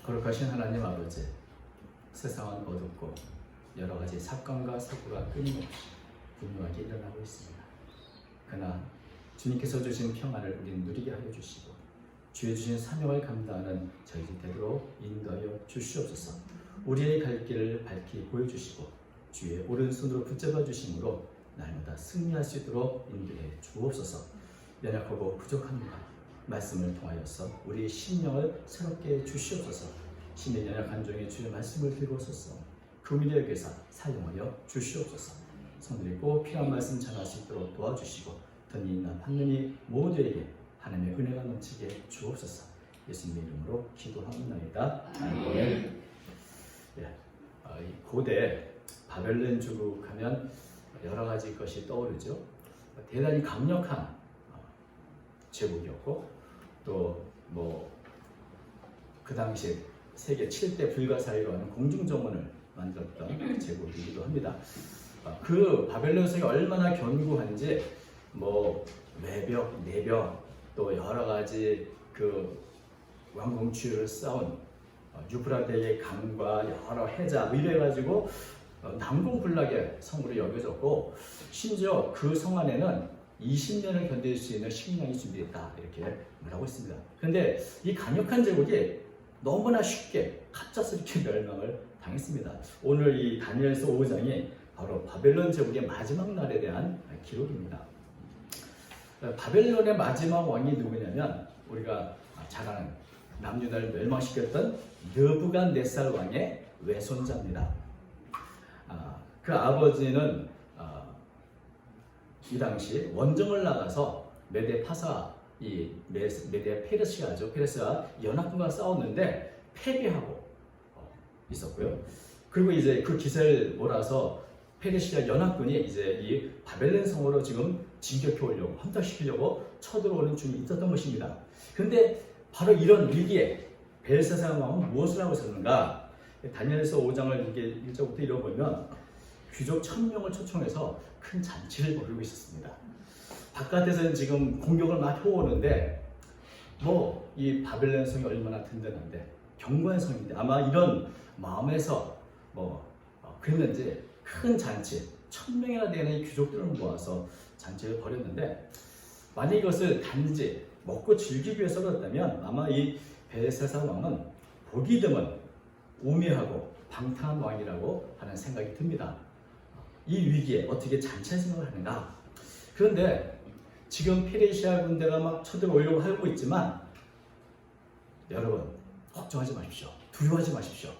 거룩하신 하나님 아버지, 세상은 어둡고 여러 가지 사건과 사고가 끊임없이 분명하게 일어나고 있습니다. 그러나 주님께서 주신 평안을 우리는 누리게 하여 주시고 주의 주신 사명을 감당하는 저희들 되도록 인도하여 주시옵소서. 우리의 갈 길을 밝히 보여주시고 주의 오른손으로 붙잡아 주심으로 날마다 승리할 수 있도록 인도해 주옵소서. 연약하고 부족합니다. 말씀을 통하여서 우리의 심령을 새롭게 주시옵소서. 신의 연약한 종의 주의 말씀을 들고서서 금일의 교사 사용하여 주시옵소서. 성들이 꼭 필요한 말씀 전할 수 있도록 도와주시고 듣는 이나 받는 이 모두에게 하나님의 은혜가 넘치게 주옵소서. 예수님의 이름으로 기도합니다. 아멘. 고대 바벨론 주국 하면 여러 가지 것이 떠오르죠. 대단히 강력한 제국이었고 또 그 당시 세계 7대 불가사의로 하는 공중정원을 만들었던 제국이기도 합니다. 그 바벨론성이 얼마나 견고한지 외벽, 내벽 또 여러 가지 그 왕궁주를 쌓은 유프라테의 강과 여러 해자 이래가지고 난공불락의 성으로 여겨졌고 심지어 그 성 안에는 20년을 견딜 수 있는 식량이 준비됐다 이렇게 말하고 있습니다. 그런데 이 강력한 제국이 너무나 쉽게 갑작스럽게 멸망을 당했습니다. 오늘 이 다니엘서 5장이 바로 바벨론 제국의 마지막 날에 대한 기록입니다. 바벨론의 마지막 왕이 누구냐면 우리가 잘 아는 남유다를 멸망시켰던 느부갓네살 왕의 외손자입니다. 그 아버지는 이 당시 원정을 나가서 메데 파사 메데 페르시아죠. 페르시아 연합군과 싸웠는데 패배하고 있었고요. 그리고 이제 그 기세를 몰아서 페르시아 연합군이 이제 이 바벨론 성으로 지금 진격해 오려고 헌터시키려고 쳐들어오는 중에 있었던 것입니다. 그런데 바로 이런 위기에 벨사살 왕은 무엇을 하고 있었는가? 다니엘서 5장을 이렇게 1절부터 읽어보면 귀족 1000명을 초청해서 큰 잔치를 벌이고 있었습니다. 바깥에서는 지금 공격을 막 해오는데 이 바벨론 성이 얼마나 든든한데 견고한 성인데 아마 이런 마음에서 그랬는지 큰 잔치 1000명이나 되는 이 귀족들을 모아서 잔치를 벌였는데 만약 이것을 단지 먹고 즐기기 위해서 그렇다면 아마 이 벨사살 왕은 보기 드문 우매하고 방탕한 왕이라고 하는 생각이 듭니다. 이 위기에 어떻게 잔치할 생각을 하는가? 그런데 지금 페르시아 군대가 막 쳐들어오려고 하고 있지만 여러분 걱정하지 마십시오. 두려워하지 마십시오.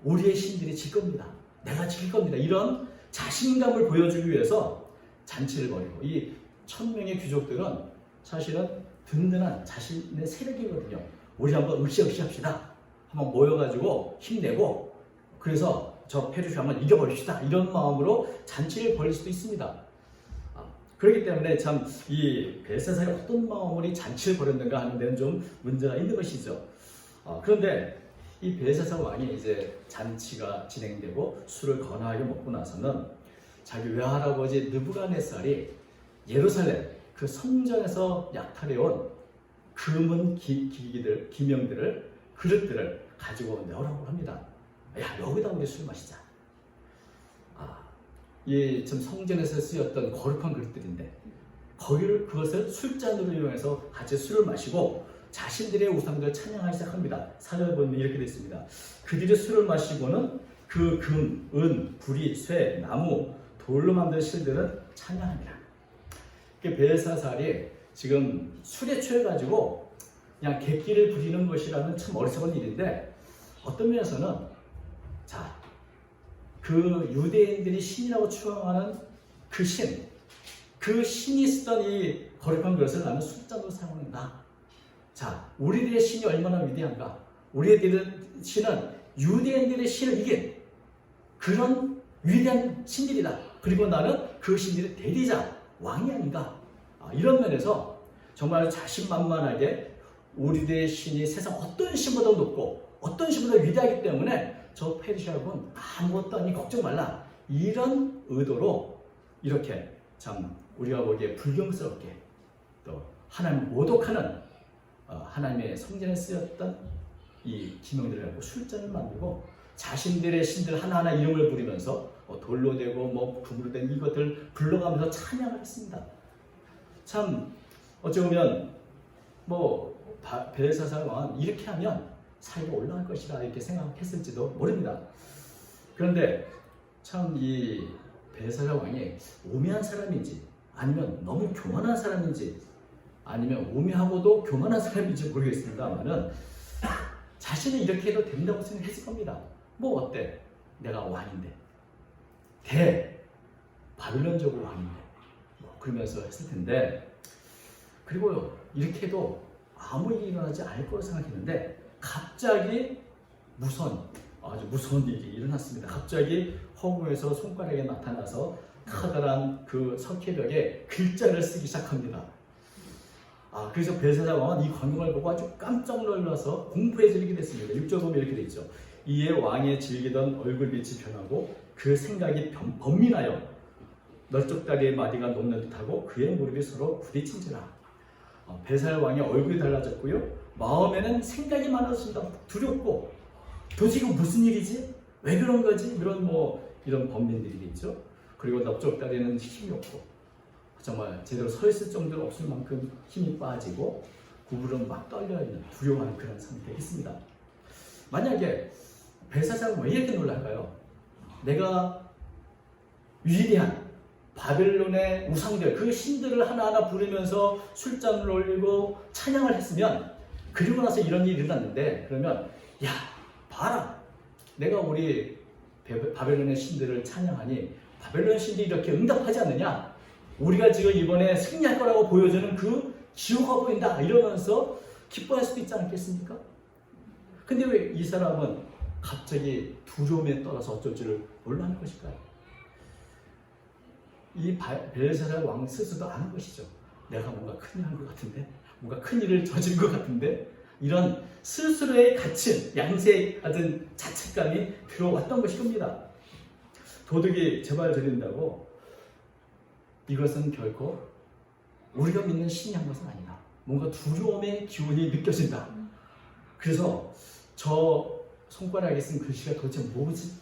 우리의 신들이 질 겁니다. 내가 지킬 겁니다. 이런 자신감을 보여주기 위해서 잔치를 벌이고 이 1000명의 귀족들은 사실은 든든한 자신의 세력이거든요. 우리 한번 으쌰으쌰 합시다. 한번 모여가지고 힘내고 그래서 저 페르시아 왕을 이겨버립시다. 이런 마음으로 잔치를 벌일 수도 있습니다. 그렇기 때문에 참 이 벨사살이 어떤 마음으로 이 잔치를 벌였는가 하는 데는 좀 문제가 있는 것이죠. 그런데 이 벨사살 왕이 이제 잔치가 진행되고 술을 거나하게 먹고 나서는 자기 외할아버지 느부갓네살이 예루살렘 그 성전에서 약탈해온 금은 기기들, 기명들을 그릇들을 가지고 내오라고 합니다. 야, 여기다 우리 술 마시자. 이 지금 성전에서 쓰였던 거룩한 그릇들인데 그것을 술잔으로 이용해서 같이 술을 마시고 자신들의 우상들을 찬양하기 시작합니다. 사절 보면 이렇게 되어 있습니다. 그들이 술을 마시고는 그 금, 은, 구리, 쇠, 나무, 돌로 만든 실들은 찬양합니다. 벨사살이 지금 술에 취해가지고 그냥 객기를 부리는 것이라는 참 어리석은 일인데 어떤 면에서는 그 유대인들이 신이라고 추앙하는 그 신이 쓰던 이 거룩한 그릇을 나는 숫자로 사용한다. 우리들의 신이 얼마나 위대한가? 우리들의 신은 유대인들의 신을 이긴 그런 위대한 신들이다. 그리고 나는 그 신들의 대리자, 왕이 아닌가? 이런 면에서 정말 자신만만하게 우리들의 신이 세상 어떤 신보다 높고 어떤 신보다 위대하기 때문에 저 페르시아군 아무것도 아니 걱정 말라. 이런 의도로 이렇게 참 우리가 보기에 불경스럽게 또 하나님을 모독하는 하나님의 성전에 쓰였던 이 기명들을 갖고 술잔을 만들고 자신들의 신들 하나하나 이름을 부리면서 돌로 되고 뭐 금으로 된 이것들 불러가면서 찬양을 했습니다. 참 어찌 보면 뭐 벨사살 왕은 이렇게 하면 사이가 올라갈 것이라 이렇게 생각했을지도 모릅니다. 그런데 참 이 벨사살 왕이 오매한 사람인지 아니면 너무 교만한 사람인지 아니면 오매하고도 교만한 사람인지 모르겠습니다만은 자신은 이렇게 해도 된다고 생각했을 겁니다. 뭐 어때? 내가 왕인데 바빌론족 왕인데 뭐 그러면서 했을 텐데 그리고 이렇게 해도 아무 일이 일어나지 않을 거라고 생각했는데 갑자기 아주 무서운 일이 일어났습니다. 갑자기 허공에서 손가락에 나타나서 커다란 그 석회벽에 글자를 쓰기 시작합니다. 그래서 벨사살 왕은 이 광경을 보고 아주 깜짝 놀라서 공포에 질리게 됐습니다. 6절 보면 이렇게 돼 있죠. 이에 왕의 즐기던 얼굴빛이 변하고 그 생각이 번민하여 널쩍다리의 마디가 녹는 듯하고 그의 무릎이 서로 부딪힌지라. 벨사살 왕의 얼굴이 달라졌고요. 마음에는 생각이 많아졌습니다. 두렵고 도대체 이거 무슨 일이지? 왜 그런 거지? 이런 번민들이 있죠. 그리고 넓적다리는 힘이 없고 정말 제대로 서 있을 정도로 없을 만큼 힘이 빠지고 구부름 막 떨려있는 두려워하는 그런 상태가 있습니다. 만약에 벨사살은 왜 이렇게 놀랄까요? 내가 위대한 바벨론의 우상들, 그 신들을 하나하나 부르면서 술잔을 올리고 찬양을 했으면 그리고 나서 이런 일이 일어났는데 그러면 야 봐라 내가 우리 바벨론의 신들을 찬양하니 바벨론 신들이 이렇게 응답하지 않느냐 우리가 지금 이번에 승리할 거라고 보여주는 그 기호가 보인다 이러면서 기뻐할 수도 있지 않겠습니까? 근데 왜 이 사람은 갑자기 두려움에 떨어서 어쩔 줄을 몰라하는 것일까요? 이 벨사살 왕 스스로도 아는 것이죠. 내가 뭔가 큰일 한 것 같은데 뭔가 큰일을 저지른 것 같은데 이런 스스로에 갇힌 양세 같은 자책감이 들어왔던 것이 겁니다. 도둑이 제발 드린다고 이것은 결코 우리가 믿는 신이 한 것은 아니다. 뭔가 두려움의 기운이 느껴진다. 그래서 저 손가락에 쓴 글씨가 도대체 뭐지?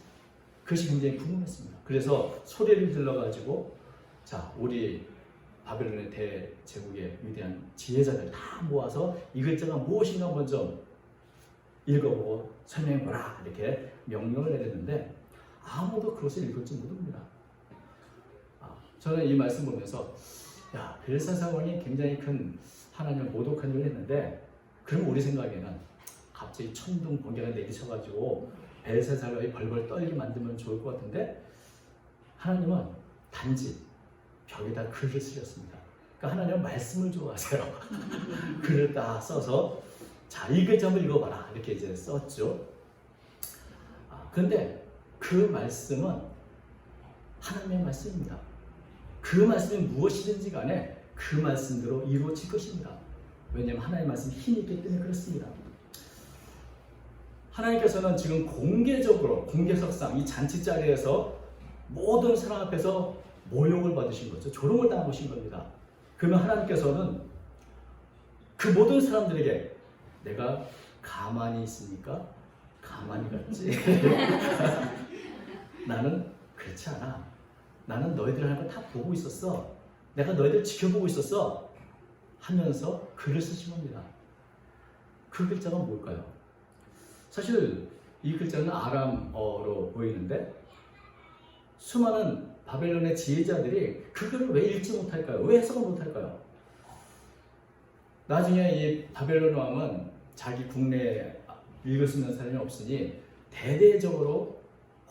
그것이 굉장히 궁금했습니다. 그래서 소리를 질러가지고 자 우리 바벨론의 대제국의 위대한 지혜자들 다 모아서 이 글자가 무엇인가 먼저 읽어보고 설명해보라 이렇게 명령을 내렸는데 아무도 그것을 읽을 줄 모릅니다. 저는 이 말씀 보면서 야 벨사살 왕이 굉장히 큰 하나님을 모독한 일을 했는데 그럼 우리 생각에는 갑자기 천둥 번개가 내리셔가지고 벨사살 왕이 벌벌 떨게 만들면 좋을 것 같은데 하나님은 단지 벽에다 글을 쓰셨습니다. 그러니까 하나님은 말씀을 좋아하세요. 글을 딱 써서 자 이 글자 한번 읽어봐라 이렇게 이제 썼죠. 그런데 그 말씀은 하나님의 말씀입니다. 그 말씀이 무엇이든지 간에 그 말씀대로 이루어질 것입니다. 왜냐하면 하나님의 말씀이 힘이 있기 때문에 그렇습니다. 하나님께서는 지금 공개적으로 공개석상 이 잔치 자리에서 모든 사람 앞에서 모욕을 받으신 거죠. 조롱을 당하신 겁니다. 그러면 하나님께서는 그 모든 사람들에게 내가 가만히 있으니까 가만히 갔지. 나는 그렇지 않아. 나는 너희들 하는 거 다 보고 있었어. 내가 너희들 지켜보고 있었어. 하면서 글을 쓰신 겁니다. 그 글자가 뭘까요? 사실 이 글자는 아람어로 보이는데 수많은 바벨론의 지혜자들이 그걸 왜 읽지 못할까요? 왜 해석을 못할까요? 나중에 이 바벨론 왕은 자기 국내에 읽을 수 있는 사람이 없으니 대대적으로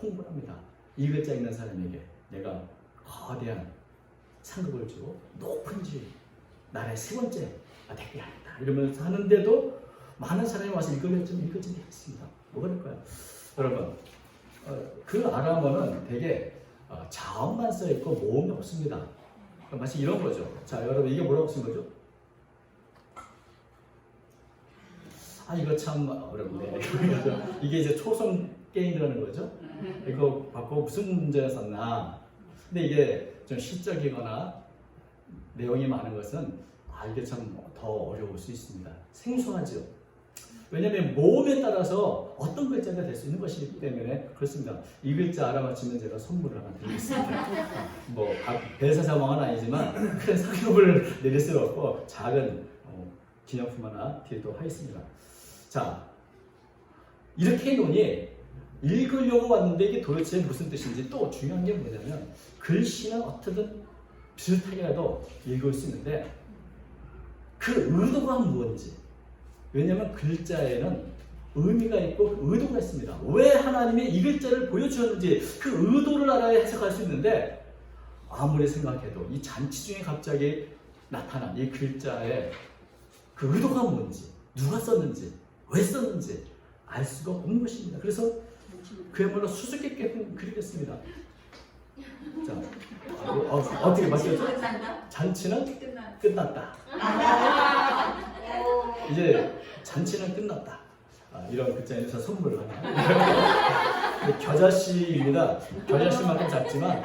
홍보를 합니다. 이 글자 읽는 사람에게 내가 거대한 상급을 주고 높은 지 나라의 세 번째 되게 하겠다 이러면서 하는데도 많은 사람이 와서 읽어주면 했습니다. 뭐가 될까요? 여러분 그 아람어는 되게 자음만 써있고 모음이 없습니다. 마치 이런 거죠. 자 여러분 이게 뭐라고 쓴 거죠? 이거 참 어렵네. 이게 이제 초성 게임이라는 거죠. 이거 받고 무슨 문제가 썼나. 근데 이게 좀 시적이거나 내용이 많은 것은 이게 참 더 어려울 수 있습니다. 생소하죠. 왜냐하면 모음에 따라서 어떤 글자가 될 수 있는 것이기 때문에 그렇습니다. 이 글자 알아맞히면 제가 선물을 하나 드리겠습니다. 뭐 벨사사왕은 아니지만 큰 상금을 내릴 수 없고 작은 기념품 하나 드리도록 하겠습니다. 자, 이렇게 해놓으니 읽으려고 왔는데 이게 도대체 무슨 뜻인지 또 중요한 게 뭐냐면 글씨는 어떻든 비슷하게라도 읽을 수 있는데 그 의도가 무엇인지, 왜냐하면 글자에는 의미가 있고 의도가 있습니다. 왜 하나님이 이 글자를 보여주셨는지 그 의도를 알아야 해석할 수 있는데 아무리 생각해도 이 잔치 중에 갑자기 나타난 이 글자의 그 의도가 뭔지, 누가 썼는지, 왜 썼는지 알 수가 없는 것입니다. 그래서 그야말로 수수께끼 그리겠습니다. 자, 어떻게 맞죠? 잔치는 끝났다. 이제 잔치는 끝났다. 이런 글자에서 선물을 하나. 겨자씨입니다. 겨자씨만큼 작지만.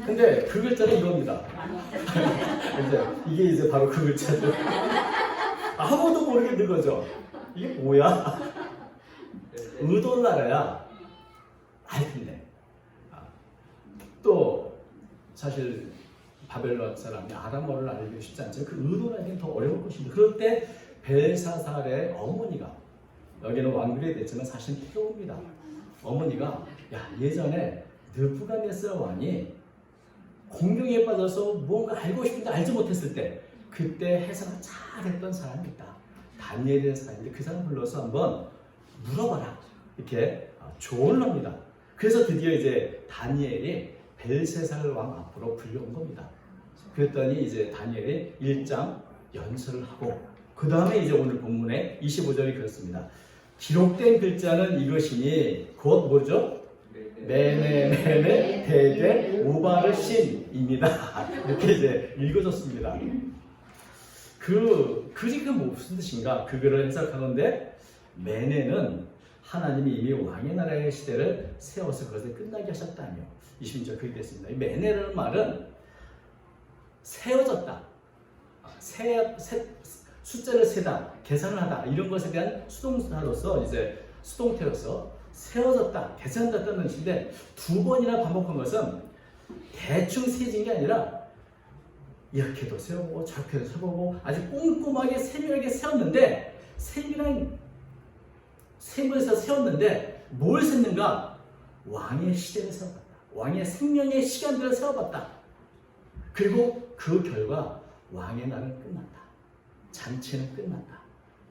근데 그 글자는 이겁니다. 이게 이제 바로 그 글자죠. 아무도 모르겠는 거죠. 이게 뭐야? 의도를 알아야 알 텐데. 또 사실 바벨론 사람이 아람어를 알기 쉽지 않지만 그 의도를 알기는 더 어려울 것입니다. 그럴 때 벨사살의 어머니가, 여기는 왕비에 됐지만 사실 태우입니다. 어머니가 야, 예전에 느부갓네살 왕이 공경에 빠져서 뭔가 알고 싶은데 알지 못했을 때 그때 해석을 잘했던 사람이 있다. 다니엘이라는 사람인데 그 사람 불러서 한번 물어봐라. 이렇게 조언을 합니다. 그래서 드디어 이제 다니엘이 벨사살 왕 앞으로 불려온 겁니다. 그랬더니 이제 다니엘이 1장 연설을 하고 그 다음에 이제 오늘 본문의 25절이 그렇습니다. 기록된 글자는 이것이니 곧 뭐죠? 메네메네 대대 우바르신입니다. 이렇게 이제 읽어줬습니다. 그 글이 무슨 뜻인가? 그거를 해석하는데 메네는 하나님이 이미 왕의 나라의 시대를 세워서 그것을 끝나게 하셨다며 26절 그렇게 됐습니다. 이 메네라는 말은 세워졌다, 숫자를 세다, 계산을 하다 이런 것에 대한 수동사로서 이제 수동태로서 세워졌다, 계산됐다는 뜻인데 두 번이나 반복한 것은 대충 세진 게 아니라 이렇게도 세워보고 저렇게도 세워보고 아주 꼼꼼하게 세밀하게 세웠는데 세밀한 세밀해서 세웠는데 뭘 셌는가? 왕의 시대를 세워봤다. 왕의 생명의 시간들을 세워봤다. 그리고 그 결과 왕의 날은 끝났다. 잔치는 끝났다.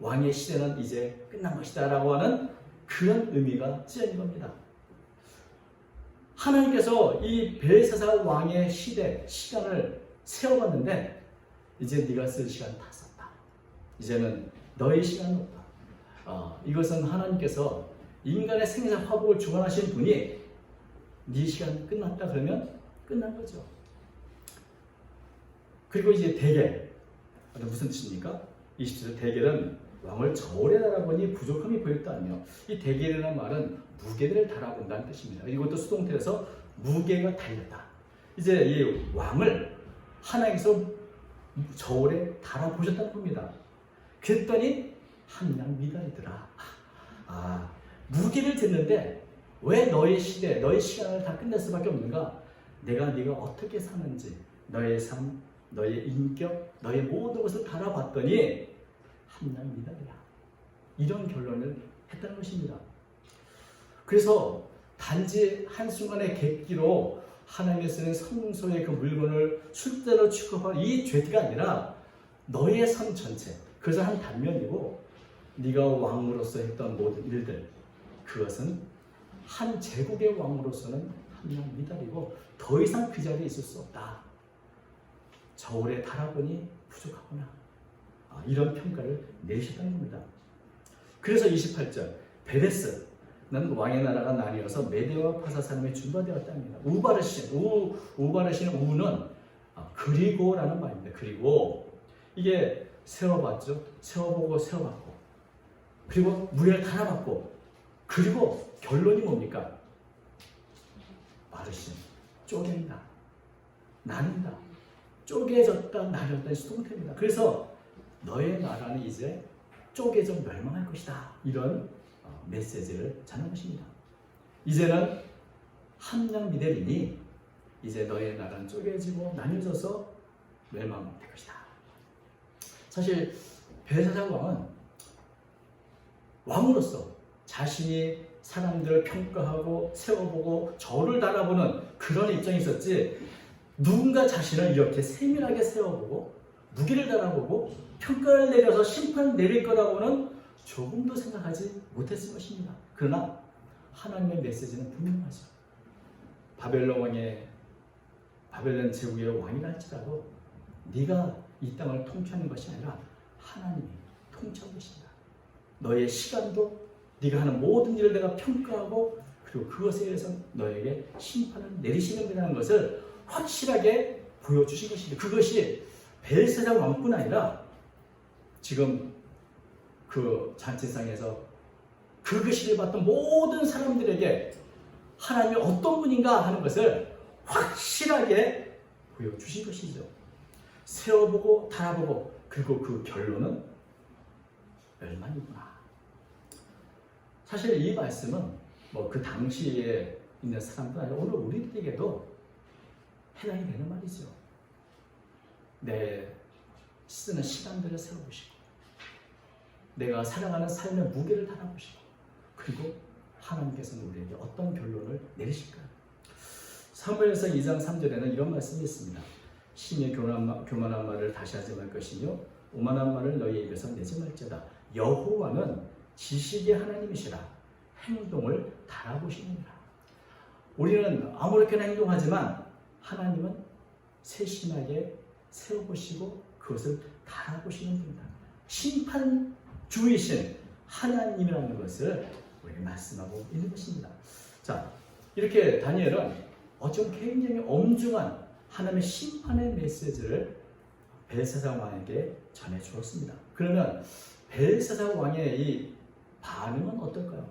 왕의 시대는 이제 끝난 것이다 라고 하는 그런 의미가 쓰여진 겁니다. 하나님께서 이 벨사살 왕의 시간을 세워봤는데 이제 네가 쓸 시간 다 썼다. 이제는 너의 시간은 없다. 이것은 하나님께서 인간의 생사 화복을 주관하신 분이 네 시간 끝났다 그러면 끝난 거죠. 그리고 이제 대겔 무슨 뜻입니까? 27절 대겔은 왕을 저울에 달아보니 부족함이 보였다며 이 대겔이라는 말은 무게를 달아본다는 뜻입니다. 이것도 수동태에서 무게가 달렸다. 이제 이 왕을 하나님께서 저울에 달아보셨다는 겁니다. 그랬더니 한양 미달이더라. 무게를 쟀는데 왜 너의 시대, 너의 시간을 다 끝낼 수밖에 없는가? 네가 어떻게 사는지, 너의 삶, 너의 인격, 너의 모든 것을 달아봤더니 한양 미달이야. 이런 결론을 했다는 것입니다. 그래서 단지 한순간의 객기로 하나님이 쓰는 성소의 그 물건을 숫자로 취급한 이 죄가 아니라 너의 삶 전체, 그것은 한 단면이고 네가 왕으로서 했던 모든 일들, 그것은 한 제국의 왕으로서는 한양 미달이고 더 이상 그 자리에 있을 수 없다. 저울에 달아보니 부족하구나. 이런 평가를 내셨다는 겁니다. 그래서 28절 베레스는 왕의 나라가 나뉘어서 메대와 파사 사람의 준바되었답니다. 우바르신 우는 그리고라는 말입니다. 그리고 이게 세워봤죠. 세워보고 세워봤고 그리고 무게를 달아봤고 그리고 결론이 뭡니까? 바르신 쪼갠다, 나눈다. 쪼개졌다 나뉘었다는 수동태입니다. 그래서 너의 나라는 이제 쪼개져 멸망할 것이다. 이런 메시지를 전한 것입니다. 이제는 함량 미델이니 이제 너의 나라는 쪼개지고 나뉘어져서 멸망될 것이다. 사실 벨사살 왕은 왕으로서 자신이 사람들을 평가하고 세워보고 저를 달아보는 그런 입장이 있었지, 누군가 자신을 이렇게 세밀하게 세워보고 무기를 달아보고 평가를 내려서 심판을 내릴 거라고는 조금도 생각하지 못했을 것입니다. 그러나 하나님의 메시지는 분명하죠. 바벨론 제국의 왕이라 할지라도 네가 이 땅을 통치하는 것이 아니라 하나님이 통치하고 계신다. 너의 시간도 네가 하는 모든 일을 내가 평가하고 그리고 그것에 의해서 너에게 심판을 내리시는 거라는 것을 확실하게 보여주신 것입니다. 그것이 벨사살 왕뿐 아니라 지금 그 잔치상에서 그 글씨를 봤던 모든 사람들에게 하나님이 어떤 분인가 하는 것을 확실하게 보여주신 것이죠. 세워보고 달아보고 그리고 그 결론은 멸망이구나. 사실 이 말씀은 뭐 그 당시에 있는 사람뿐 아니라 오늘 우리들에게도 해당이 되는 말이죠. 내 쓰는 시간들을 세워보시고 내가 살아가는 삶의 무게를 달아보시고 그리고 하나님께서는 우리에게 어떤 결론을 내리실까요? 사무엘서 2장 3절에는 이런 말씀이 있습니다. 심히 교만한 말을 다시 하지 말 것이며 오만한 말을 너희 입에서 내지 말지어다. 여호와는 지식의 하나님이시라. 행동을 달아보시느니라. 우리는 아무렇게나 행동하지만 하나님은 세심하게 세워보시고 그것을 달아보시는 분이다. 심판주이신 하나님이라는 것을 우리에게 말씀하고 있는 것입니다. 자, 이렇게 다니엘은 어쩜 굉장히 엄중한 하나님의 심판의 메시지를 벨사살 왕에게 전해 주었습니다. 그러면 벨사살 왕의 이 반응은 어떨까요?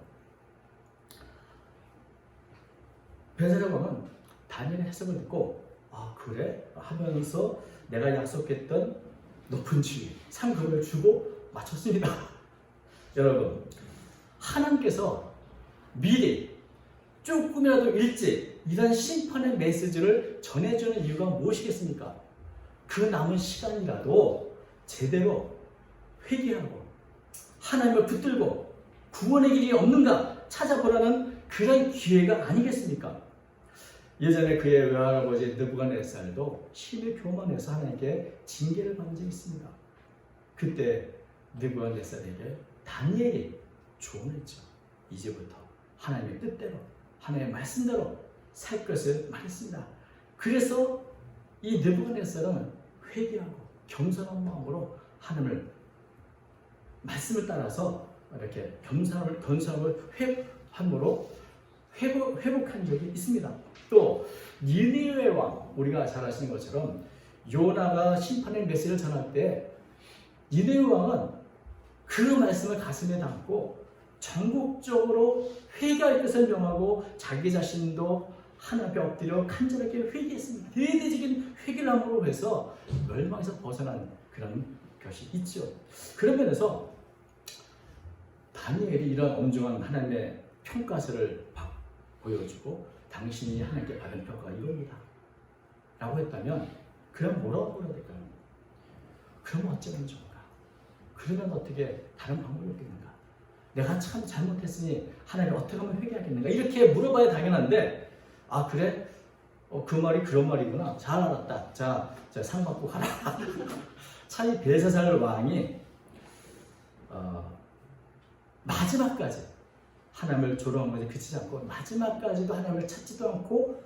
벨사살 왕은 다니엘의 해석을 듣고 아 그래? 하면서 내가 약속했던 높은 지위, 상급을 주고 마쳤습니다. 여러분, 하나님께서 미리 조금이라도 일찍 이런 심판의 메시지를 전해주는 이유가 무엇이겠습니까? 그 남은 시간이라도 제대로 회개하고 하나님을 붙들고 구원의 길이 없는가 찾아보라는 그런 기회가 아니겠습니까? 예전에 그의 외할아버지 느부갓네살도 심히 교만해서 하나님께 징계를 받은 적이 있습니다. 그때 느부갓네살에게 다니엘이 조언을 했죠. 이제부터 하나님의 뜻대로 하나님의 말씀대로 살 것을 말했습니다. 그래서 이 느부갓네살은 회개하고 겸손한 마음으로 하나님을 말씀을 따라서 이렇게 겸손함을 회복한 적이 있습니다. 또 니느웨 왕, 우리가 잘 아시는 것처럼 요나가 심판의 메시지를 전할 때 니느웨 왕은 그 말씀을 가슴에 담고 전국적으로 회개할 것을 명하고 자기 자신도 하나님께 엎드려 간절하게 회개했습니다. 대대적인 회개를 함으로 해서 멸망에서 벗어난 그런 것이 있죠. 그런 면에서 다니엘이 이런 엄중한 하나님의 평가서를 보여주고 당신이 하나님께 받은 평가가 이겁니다 라고 했다면 그럼 뭐라고 보여야 될까요? 그러면 어쩌면 좋을까? 그러면 어떻게 다른 방법이 없겠는가? 내가 참 잘못했으니 하나님 어떻게 하면 회개하겠는가? 이렇게 물어봐야 당연한데 아 그래? 그 말이 그런 말이구나. 잘 알았다. 자 상 받고 가라. 참 이 벨사살 왕이 마지막까지 하나님을 조롱한 것에 그치지 않고 마지막까지도 하나님을 찾지도 않고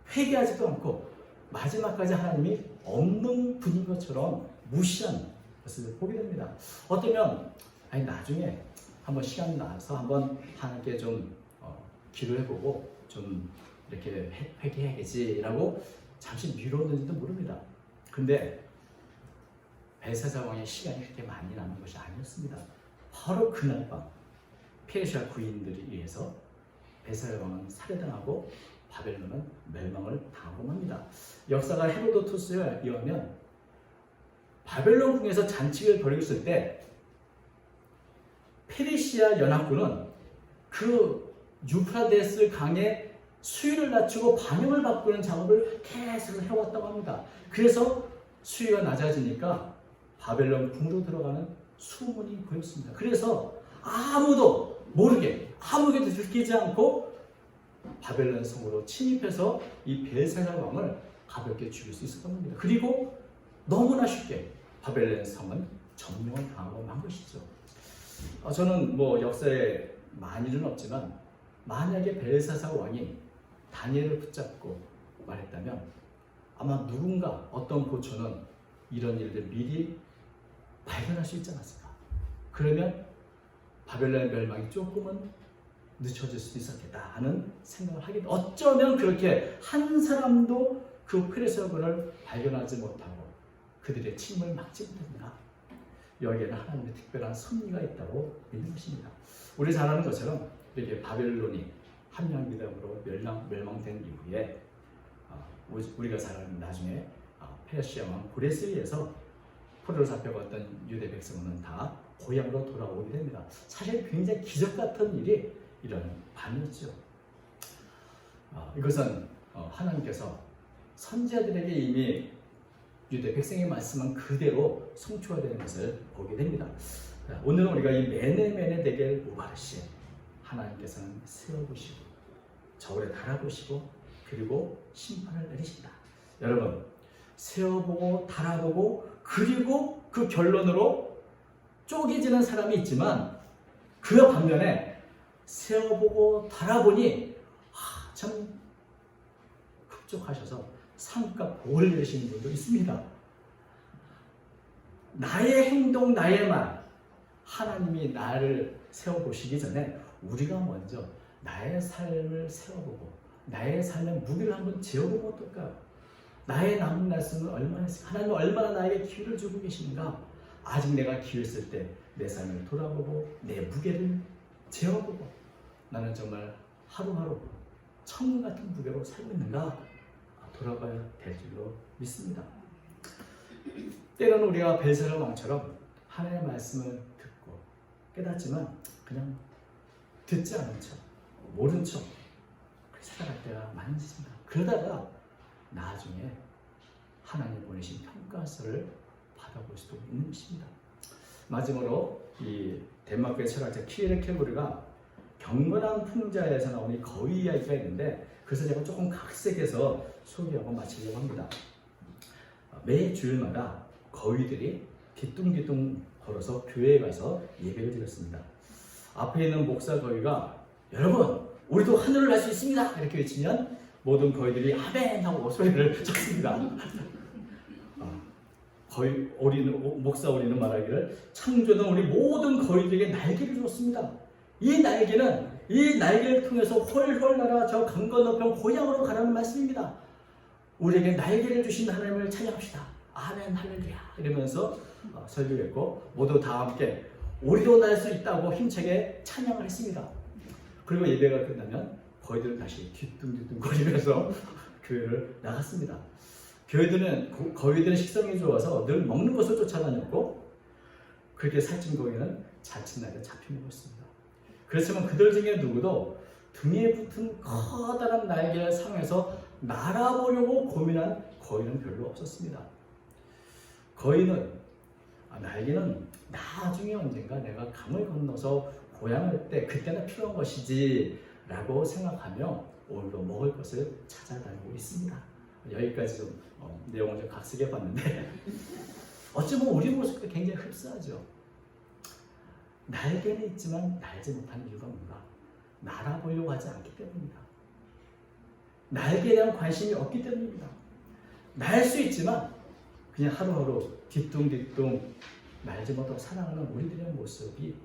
회개하지도 않고 마지막까지 하나님이 없는 분인 것처럼 무시한 것을 보게 됩니다. 어쩌면 아니 나중에 한번 시간 나서 한번 하나님께 좀 기도해보고 좀 이렇게 회개해야겠지라고 잠시 미뤘는지도 모릅니다. 근데 벨사살 왕의 시간이 그렇게 많이 남은 것이 아니었습니다. 바로 그날 밤 페르시아 구인들에 의해서 벨사살 왕은 살해당하고 바벨론은 멸망을 당하고 맙니다. 역사가 헤로도토스에 의하면 바벨론 궁에서 잔치를 벌이고 있을 때 페르시아 연합군은 그 유프라데스 강의 수위를 낮추고 반영을 바꾸는 작업을 계속 해왔다고 합니다. 그래서 수위가 낮아지니까 바벨론 궁으로 들어가는 수문이 보였습니다. 그래서 아무도 모르게 아무에게도 들키지 않고 바벨론 성으로 침입해서 이 벨사살 왕을 가볍게 죽일 수 있었던 겁니다. 그리고 너무나 쉽게 바벨론 성은 점령을 당하고 만 것이죠. 저는 역사에 많이는 없지만 만약에 벨사살 왕이 다니엘을 붙잡고 말했다면 아마 누군가 어떤 고초는 이런 일들 미리 발견할 수 있지 않았을까. 그러면 바벨론의 멸망이 조금은 늦춰질 수도 있었겠다 하는 생각을 하게 돼. 어쩌면 그렇게 한 사람도 그 페르시아군을 발견하지 못하고 그들의 침을 막지 못했나. 여기에는 하나님의 특별한 섭리가 있다고 믿는 것입니다. 우리 잘 아는 것처럼 이렇게 바벨론이 함량비담으로 멸망된 이후에 우리가 잘 아는 나중에 페르시아 왕 고레스에 의해서 포로로 잡혀갔던 유대 백성은 다 고향으로 돌아오게 됩니다. 사실 굉장히 기적 같은 일이 이런 반이었죠. 이것은 하나님께서 선지자들에게 이미 유대 백성의 말씀은 그대로 성취화되는 것을 보게 됩니다. 오늘은 우리가 이 메네메네 데겔 우바르시 하나님께서는 세워보시고 저울에 달아보시고 그리고 심판을 내리신다. 여러분 세워보고 달아보고 그리고 그 결론으로 쪼개지는 사람이 있지만 그 반면에 세워보고 달아보니 참 흡족하셔서 상값 복을 내리시는 분도 있습니다. 나의 행동, 나의 말, 하나님이 나를 세워보시기 전에 우리가 먼저 나의 삶을 세워보고 나의 삶의 무게를 한번 재어보면 어떨까요? 나의 남은 날수는 얼마나 있을까? 하나님은 얼마나 나에게 기회를 주고 계신가? 아직 내가 기회 있을 때 내 삶을 돌아보고 내 무게를 재어보고 나는 정말 하루하루 천문 같은 무게로 살고 있는가? 돌아봐야 될 줄로 믿습니다. 때로는 우리가 벨사살 왕처럼 하나님의 말씀을 듣고 깨닫지만 그냥 듣지 않은 척, 모른 척 살아갈 때가 많이 있습니다. 그러다가 나중에 하나님 보내신 평가서를 받아볼 수도 있는 것입니다. 마지막으로 이 덴마크의 철학자 키에르 케고르가 경건한 풍자에서 나온 이 거위 이야기가 있는데 그래서 제가 조금 각색해서 소개하고 마치려고 합니다. 매 주일마다 거위들이 뒤뚱뒤뚱 걸어서 교회에 가서 예배를 드렸습니다. 앞에 있는 목사 거위가 여러분 우리도 하늘을 날 수 있습니다 이렇게 외치면 모든 거위들이 아멘 하고 소리를 쳤습니다. 목사 오리는 말하기를 창조는 우리 모든 거위들에게 날개를 주었습니다. 이 날개를 통해서 훨훨 날아 저 강 건너편 고향으로 가라는 말씀입니다. 우리에게 날개를 주신 하나님을 찬양합시다. 아멘 할렐루야 이러면서 설교했고 모두 다 함께 우리도 날 수 있다고 힘차게 찬양을 했습니다. 그리고 예배가 끝나면 거위들은 다시 뒤뚱뒤뚱 거리면서 교회를 나갔습니다. 거위들은 식성이 좋아서 늘 먹는 것을 쫓아다녔고 그렇게 살찐 거위는 자칫나게 잡혀 먹었습니다. 그렇지만 그들 중에 누구도 등에 붙은 커다란 날개를 사용해서 날아보려고 고민한 거위는 별로 없었습니다. 날개는 나중에 언젠가 내가 강을 건너서 고향할 때 그때는 필요한 것이지 라고 생각하며 오늘도 먹을 것을 찾아다니고 있습니다. 여기까지 좀 내용을 좀 각색해 봤는데 어찌 보면 우리 모습도 굉장히 흡사하죠. 날개는 있지만 날지 못하는 이유가 뭔가? 날아보려고 하지 않기 때문입니다. 날개에 대한 관심이 없기 때문입니다. 날 수 있지만 그냥 하루하루 뒤뚱뒤뚱 날지 못하고 살아가는 우리들의 모습이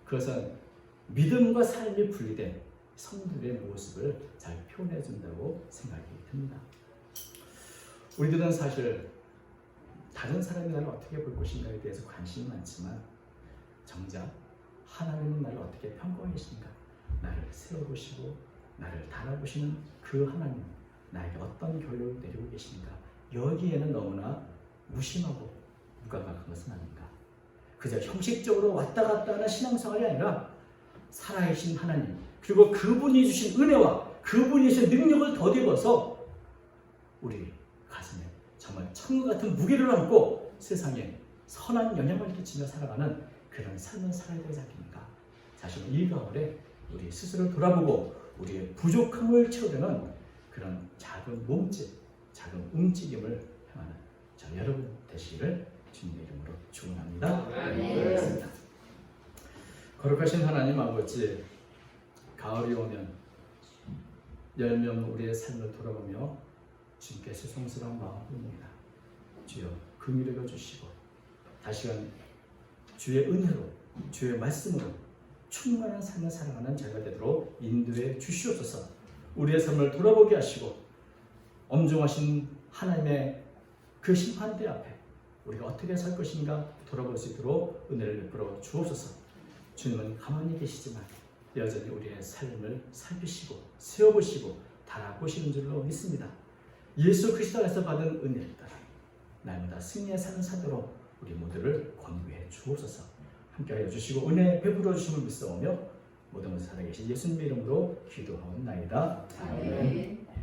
그것은 믿음과 삶이 분리된 성도들의 모습을 잘 표현해 준다고 생각이 듭니다. 우리들은 사실 다른 사람이 나를 어떻게 볼 것인가에 대해서 관심이 많지만 정작 하나님은 나를 어떻게 평가하시는가 나를 세워보시고 나를 달아보시는 그 하나님, 나에게 어떤 교육을 내리고 계십니까? 여기에는 너무나 무심하고 무감각한 것은 아닌가? 그저 형식적으로 왔다 갔다 하는 신앙생활이 아니라 살아계신 하나님, 그리고 그분이 주신 은혜와 그분이 주신 능력을 덧입어서 우리 가슴에 정말 천국 같은 무게를 안고 세상에 선한 영향을 끼치며 살아가는 그런 삶을 살아야 되지 않겠는가? 사실 이 가을에 우리 스스로 돌아보고 우리의 부족함을 채우려는 그런 작은 몸짓, 작은 움직임을 향하는 저 여러분 되시기를 주님의 이름으로 축원합니다. 네. 거룩하신 하나님 아버지, 가을이 오면 열면 우리의 삶을 돌아보며 주님께 죄송스러운 마음입니다. 주여 긍휼히 여겨주시고 다시금 주의 은혜로 주의 말씀으로 충만한 삶을 살아가는 자가 되도록 인도해 주시옵소서. 우리의 삶을 돌아보게 하시고 엄중하신 하나님의 그 심판대 앞에 우리가 어떻게 살 것인가 돌아볼 수 있도록 은혜를 베풀어 주옵소서. 주님은 가만히 계시지만 여전히 우리의 삶을 살피시고 세워보시고 달아보시는 줄로 믿습니다. 예수 그리스도 안에서 받은 은혜를 따라 날마다 승리의 삶을 살도록 우리 모두를 권고해 주옵소서. 함께하여 주시고 은혜 베풀어 주심을 믿사오며 모든 것을 살아계신 예수님의 이름으로 기도하옵나이다. 아멘.